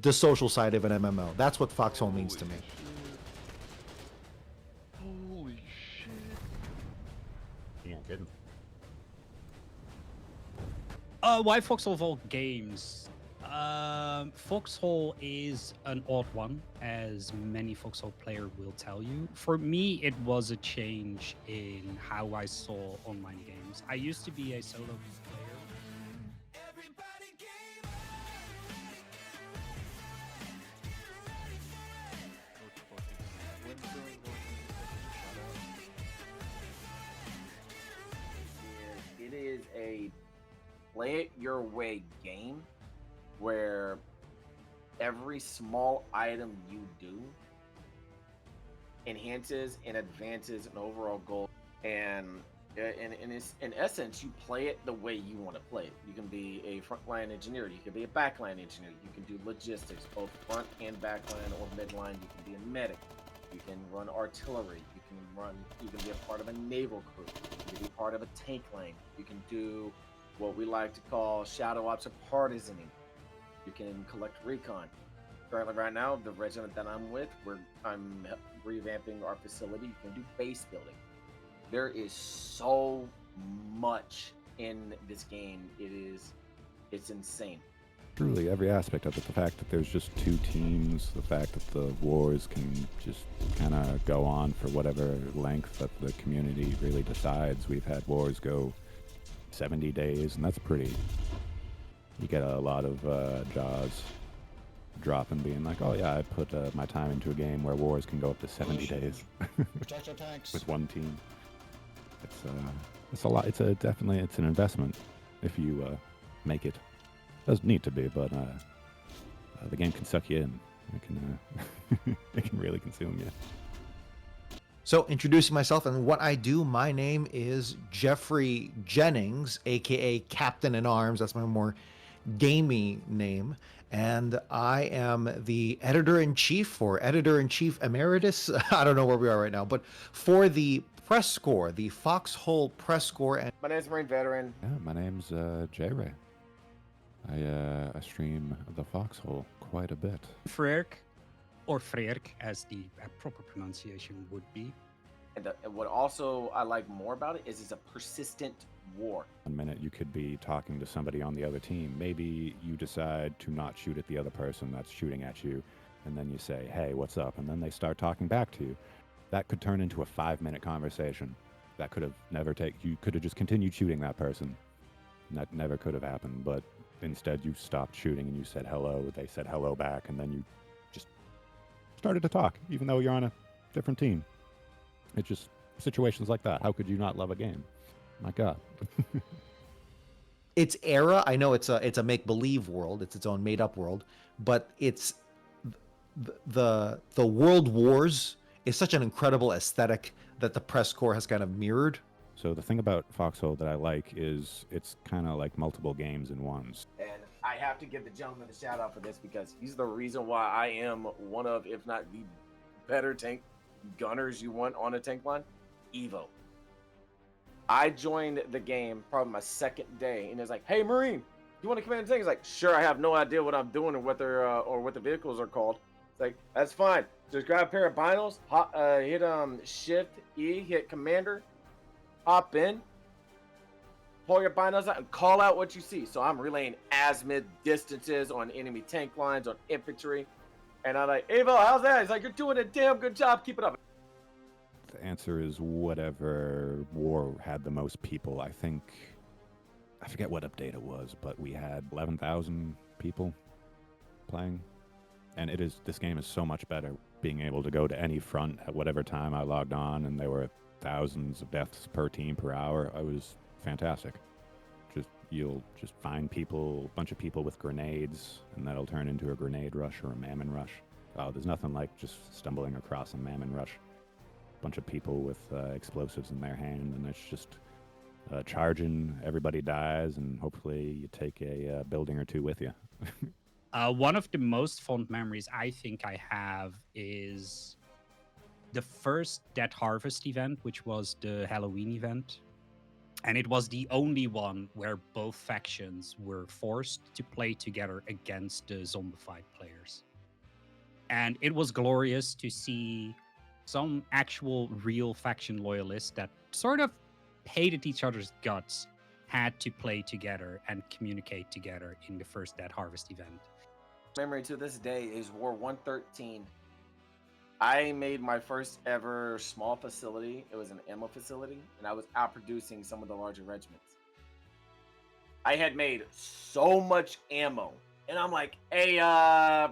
the social side of an MMO. That's what Foxhole means to me. Holy shit. Yeah, good. Why Foxhole of all games? Foxhole is an odd one, as many Foxhole player will tell you. For me, it was a change in how I saw online games. I used to be a solo player. It is a play it your way game where every small item you do enhances and advances an overall goal. And in essence, you play it the way you want to play it. You can be a frontline engineer, you can be a backline engineer, you can do logistics, both front and backline or midline. You can be a medic, you can run artillery, you can be a part of a naval crew, you can be part of a tank lane, you can do what we like to call shadow ops or partisaning. You can collect recon. Currently, right now, the regiment that I'm with, I'm revamping our facility. You can do base building. There is so much in this game. It's insane. Truly, every aspect of it. The fact that there's just two teams, the fact that the wars can just kind of go on for whatever length that the community really decides. We've had wars go 70 days, and that's pretty. You get a lot of jaws dropping, being like, oh yeah, I put my time into a game where wars can go up to 70 days Protect our tanks. with one team. It's a lot. It's an investment if you make it. Doesn't need to be, but the game can suck you in. It can it can really consume you. So, introducing myself and what I do, my name is Geoffrey Jennings, aka Captain in Arms. That's my more gamey name. And I am the editor-in-chief or editor-in-chief emeritus. I don't know where we are right now, but for the press score, the Foxhole press score. And My name's Marine Veteran. Yeah, my name's J-Ray. I stream the Foxhole quite a bit. Freerk, or Freerk, as the proper pronunciation would be. And what also I like more about it is it's a persistent war. 1 minute you could be talking to somebody on the other team. Maybe you decide to not shoot at the other person that's shooting at you, and then you say, hey, what's up? And then they start talking back to you. That could turn into a 5-minute conversation. That could have never you could have just continued shooting that person. And that never could have happened, but instead you stopped shooting and you said hello, they said hello back, and then you just started to talk, even though you're on a different team. It's just situations like that. How could you not love a game? My God. its era, I know it's a make-believe world, it's its own made-up world, but it's the world wars is such an incredible aesthetic that the press corps has kind of mirrored. So the thing about Foxhole that I like is it's kind of like multiple games in one. And I have to give the gentleman a shout out for this because he's the reason why I am one of, if not the better tank gunners you want on a tank line. Evo. I joined the game probably my second day, and it's like, "Hey, Marine, you want to command a tank?" He's like, "Sure." I have no idea what I'm doing or what they're or what the vehicles are called. It's like, "That's fine. Just grab a pair of binos, hit Shift E, hit Commander, hop in, pull your binos out, and call out what you see." So I'm relaying azimuth distances on enemy tank lines, on infantry, and I'm like, "Evo, how's that?" He's like, "You're doing a damn good job. Keep it up." The answer is whatever war had the most people. I forget what update it was, but we had 11,000 people playing. And this game is so much better. Being able to go to any front at whatever time I logged on, and there were thousands of deaths per team per hour. It was fantastic. You'll just find a bunch of people with grenades, and that'll turn into a grenade rush or a mammon rush. Oh, there's nothing like just stumbling across a mammon rush. Bunch of people with explosives in their hand, and it's just charging. Everybody dies, and hopefully you take a building or two with you. One of the most fond memories I think I have is the first Dead Harvest event, which was the Halloween event. And it was the only one where both factions were forced to play together against the zombified players. And it was glorious to see some actual real faction loyalists that sort of hated each other's guts had to play together and communicate together in the first Dead Harvest event. Memory to this day is War 113. I made my first ever small facility. It was an ammo facility, and I was outproducing some of the larger regiments. I had made so much ammo, and I'm like, "Hey,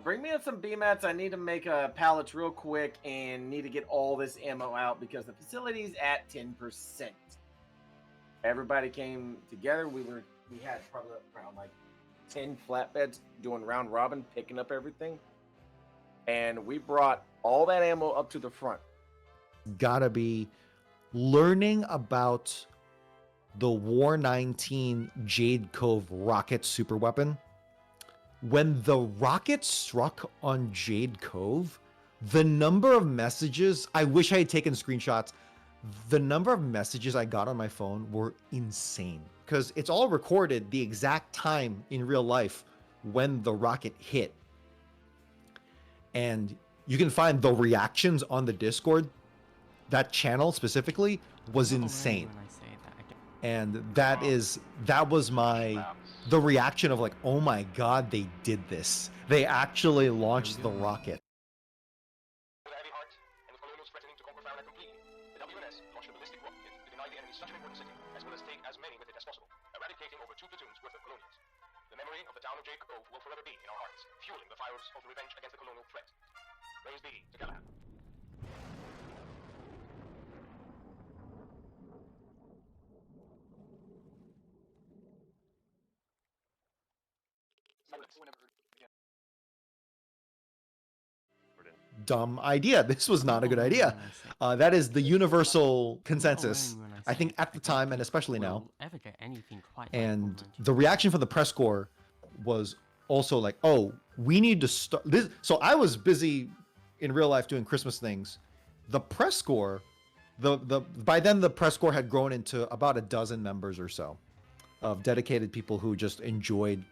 bring me up some BMATs. I need to make pallets real quick, and need to get all this ammo out because the facility's at 10%." Everybody came together. We had probably around like 10 flatbeds doing round robin, picking up everything, and we brought all that ammo up to the front. Gotta be learning about the War 19 Jade Cove rocket super weapon. When the rocket struck on Jade Cove, the number of messages, I wish I had taken screenshots. The number of messages I got on my phone were insane because it's all recorded the exact time in real life when the rocket hit. And you can find the reactions on the Discord. That channel specifically was insane. And that was the reaction of like, oh my God, they did this. They actually launched the rocket. With a heavy heart, and with colonials threatening to conquer Farina completely, the WNS launched a ballistic rocket to deny the enemy such an important city, as well as take as many with it as possible, eradicating over 2 platoons worth of colonials. The memory of the town of Jade Cove will forever be in our hearts, fueling the fires of revenge against the colonial threat. Praise be to Galahad. Dumb idea. This was not a good idea. That is the universal consensus, I think, at the time and especially now. And the reaction from the press corps was also like, oh, we need to start this. So I was busy in real life doing Christmas things. The press corps, by then the press corps had grown into about a dozen members or so of dedicated people who just enjoyed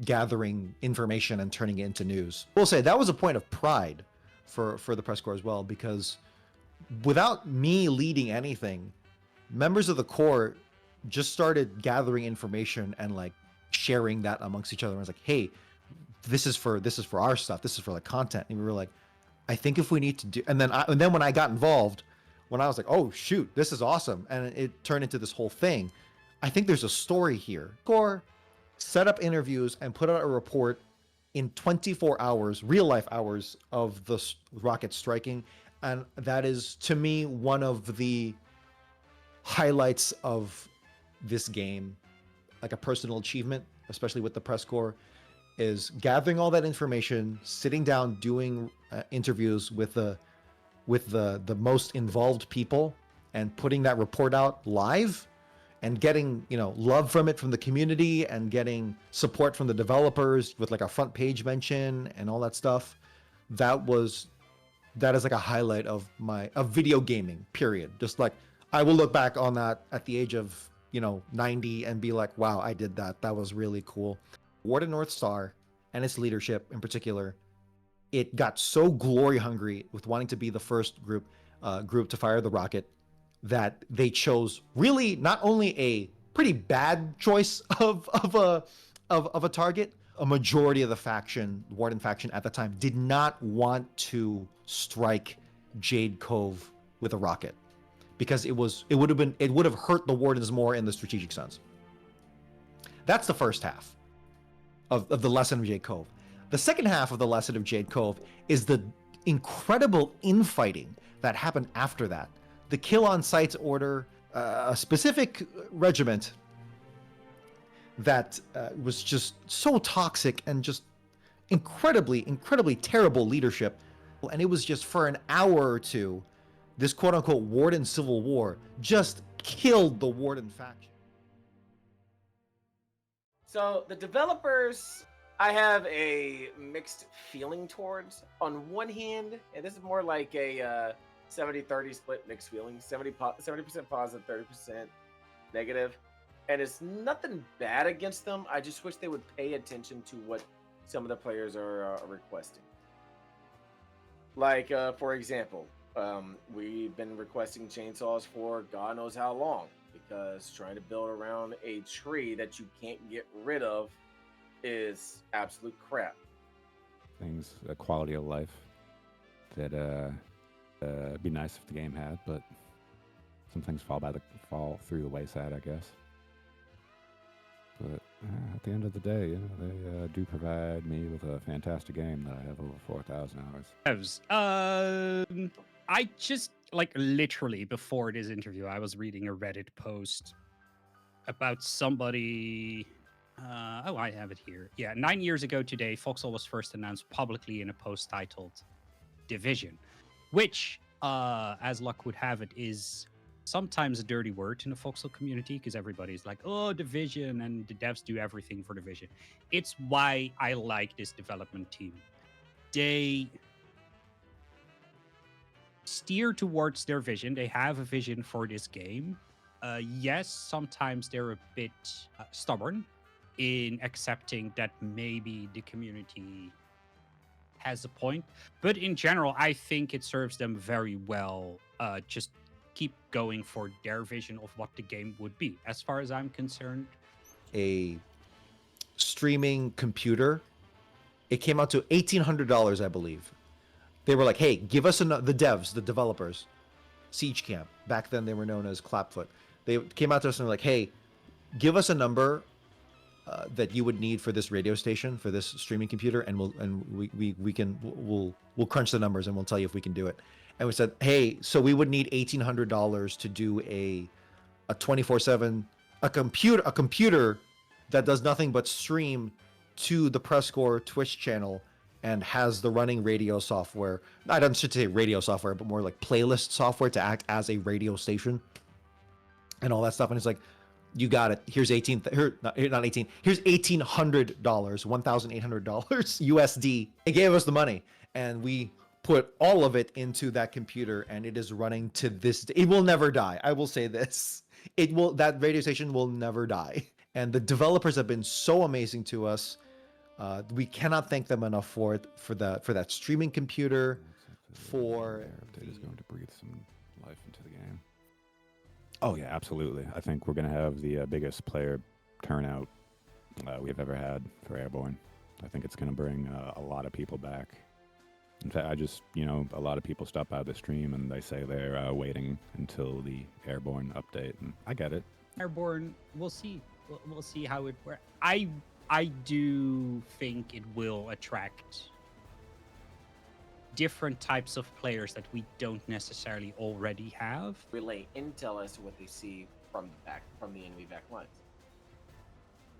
gathering information and turning it into news. We'll say that was a point of pride for the press corps as well, because without me leading anything, members of the corps just started gathering information and like sharing that amongst each other. I was like, hey, this is for our stuff. This is for the content. And we were like, I think if we need to do, and then when I got involved, when I was like, oh shoot, this is awesome, and it turned into this whole thing. I think there's a story here. Corps set up interviews and put out a report in 24 hours, real life hours of the rocket striking. And that is, to me, one of the highlights of this game, like a personal achievement, especially with the press corps, is gathering all that information, sitting down, doing interviews with the most involved people and putting that report out live and getting, love from it from the community and getting support from the developers with like a front page mention and all that stuff. That is like a highlight of video gaming, period. Just like I will look back on that at the age of 90 and be like, wow, I did that. That was really cool. Warden North Star and its leadership in particular, it got so glory hungry with wanting to be the first group to fire the rocket that they chose really not only a pretty bad choice of a target. A majority of the Warden faction at the time, did not want to strike Jade Cove with a rocket because it would have hurt the Wardens more in the strategic sense. That's the first half of the lesson of Jade Cove. The second half of the lesson of Jade Cove is the incredible infighting that happened after that. The kill on sights order, a specific regiment that was just so toxic and just incredibly terrible leadership. And it was just for an hour or two, this quote unquote Warden Civil War just killed the Warden faction. So the developers, I have a mixed feeling towards. On one hand, and this is more like a 70-30 split mixed feeling, 70% positive, 30% negative, and it's nothing bad against them. I just wish they would pay attention to what some of the players are requesting. Like, for example, we've been requesting chainsaws for God knows how long because trying to build around a tree that you can't get rid of is absolute crap. Things, a quality of life that be nice if the game had, but some things fall through the wayside, I guess. But at the end of the day, you know, they do provide me with a fantastic game that I have over 4,000 hours. I just like literally before this interview, I was reading a Reddit post about somebody. Oh, I have it here. Yeah, 9 years ago today, Foxhole was first announced publicly in a post titled Division, which, as luck would have it, is sometimes a dirty word in the Foxhole community because everybody's like, oh, Division, and the devs do everything for Division. It's why I like this development team. They steer towards their vision. They have a vision for this game. Yes, sometimes they're a bit stubborn in accepting that maybe the community has a point, but in general, I think it serves them very well. Just keep going for their vision of what the game would be. As far as I'm concerned, A streaming computer. It came out to $1,800, I believe. They were like, "Hey, give us the devs, the developers, Siege Camp. Back then, they were known as Clapfoot. They came out to us and were like, "Hey, give us a number that you would need for this radio station, for this streaming computer, and we'll crunch the numbers and we'll tell you if we can do it." And we said, "Hey, so we would need $1,800 to do a 24/7 a computer that does nothing but stream to the Presscore Twitch channel and has the running radio software. I don't should say radio software, but more like playlist software to act as a radio station and all that stuff." And it's like, you got it. Here's 18. Not 18. Here's $1,800, $1,800 USD. They gave us the money, and we put all of it into that computer, and it is running to this day. It will never die. I will say this. That radio station will never die. And the developers have been so amazing to us. We cannot thank them enough for that streaming computer. For update is going to breathe some life into the game. Oh yeah, absolutely. I think we're going to have the biggest player turnout we've ever had for Airborne. I think it's going to bring a lot of people back. In fact, a lot of people stop by the stream and they say they're waiting until the Airborne update, and I get it. Airborne, we'll see. We'll see how it works. I do think it will attract different types of players that we don't necessarily already have. Relay intel as to what they see from the enemy back lines.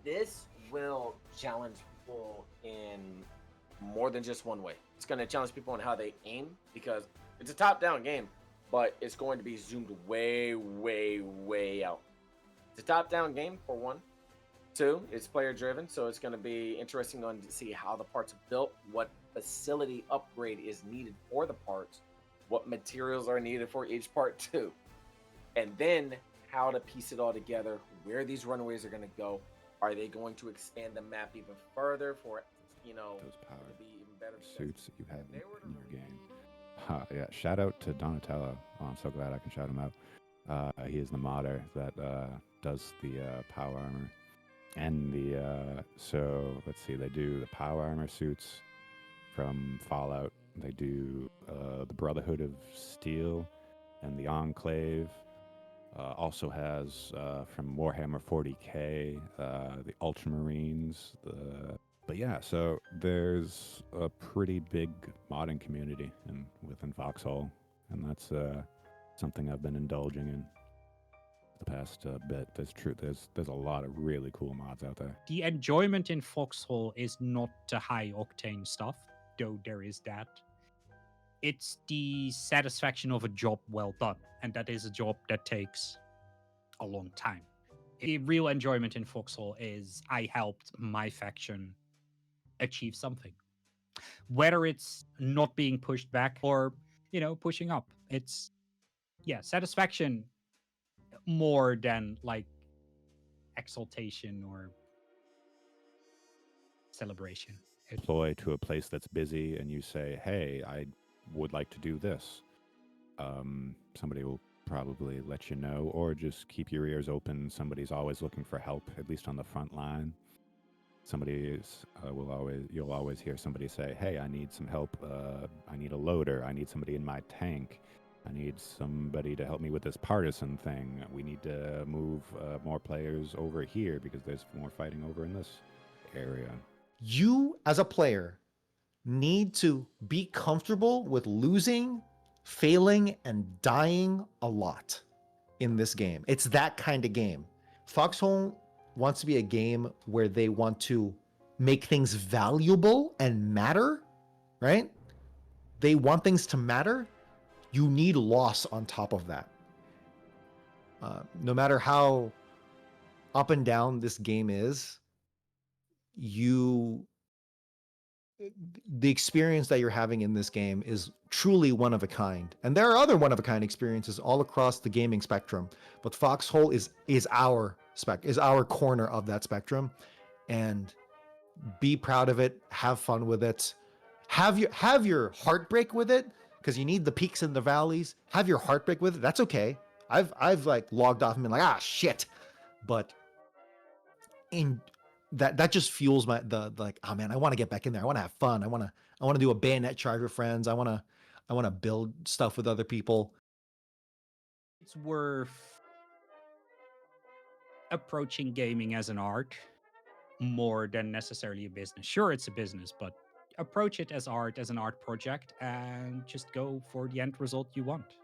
This will challenge people in more than just one way. It's going to challenge people on how they aim, because it's a top-down game, but it's going to be zoomed way, way, way out. It's a top-down game, for one. Two, it's player-driven, so it's going to be interesting to see how the parts are built, what facility upgrade is needed for the parts, what materials are needed for each part too, and then how to piece it all together, where these runways are going to go. Are they going to expand the map even further for, those power to be even better suits that you have in your game? Yeah, shout out to Donatello. Oh, I'm so glad I can shout him out. He is the modder that does the power armor. And so let's see, they do the power armor suits from Fallout. They do the Brotherhood of Steel and the Enclave. Also has from Warhammer 40k, the Ultramarines. But yeah, so there's a pretty big modding community within Foxhole, and that's something I've been indulging in the past bit. There's a lot of really cool mods out there. The enjoyment in Foxhole is not the high octane stuff, though there is that. It's the satisfaction of a job well done, and that is a job that takes a long time. The real enjoyment in Foxhole is I helped my faction achieve something, whether it's not being pushed back or pushing up. It's satisfaction more than like exaltation or celebration. Deploy to a place that's busy and you say, hey, I would like to do this. Somebody will probably let you know, or just keep your ears open. Somebody's always looking for help, at least on the front line. You'll always hear somebody say, hey, I need some help. I need a loader. I need somebody in my tank. I need somebody to help me with this partisan thing. We need to move more players over here because there's more fighting over in this area. You, as a player, need to be comfortable with losing, failing, and dying a lot in this game. It's that kind of game. Foxhole wants to be a game where they want to make things valuable and matter, right? They want things to matter. You need loss on top of that. No matter how up and down this game is, the experience that you're having in this game is truly one of a kind. And there are other one of a kind experiences all across the gaming spectrum, but Foxhole is our corner of that spectrum. And be proud of it, have fun with it. Have your heartbreak with it, because you need the peaks and the valleys. Have your heartbreak with it. That's okay. I've like logged off and been like, shit. But in that just fuels the like, oh man, I want to get back in there. I want to have fun. I want to do a bayonet charge with friends. I want to build stuff with other people. It's worth approaching gaming as an art more than necessarily a business. Sure, it's a business, but approach it as art, as an art project, and just go for the end result you want.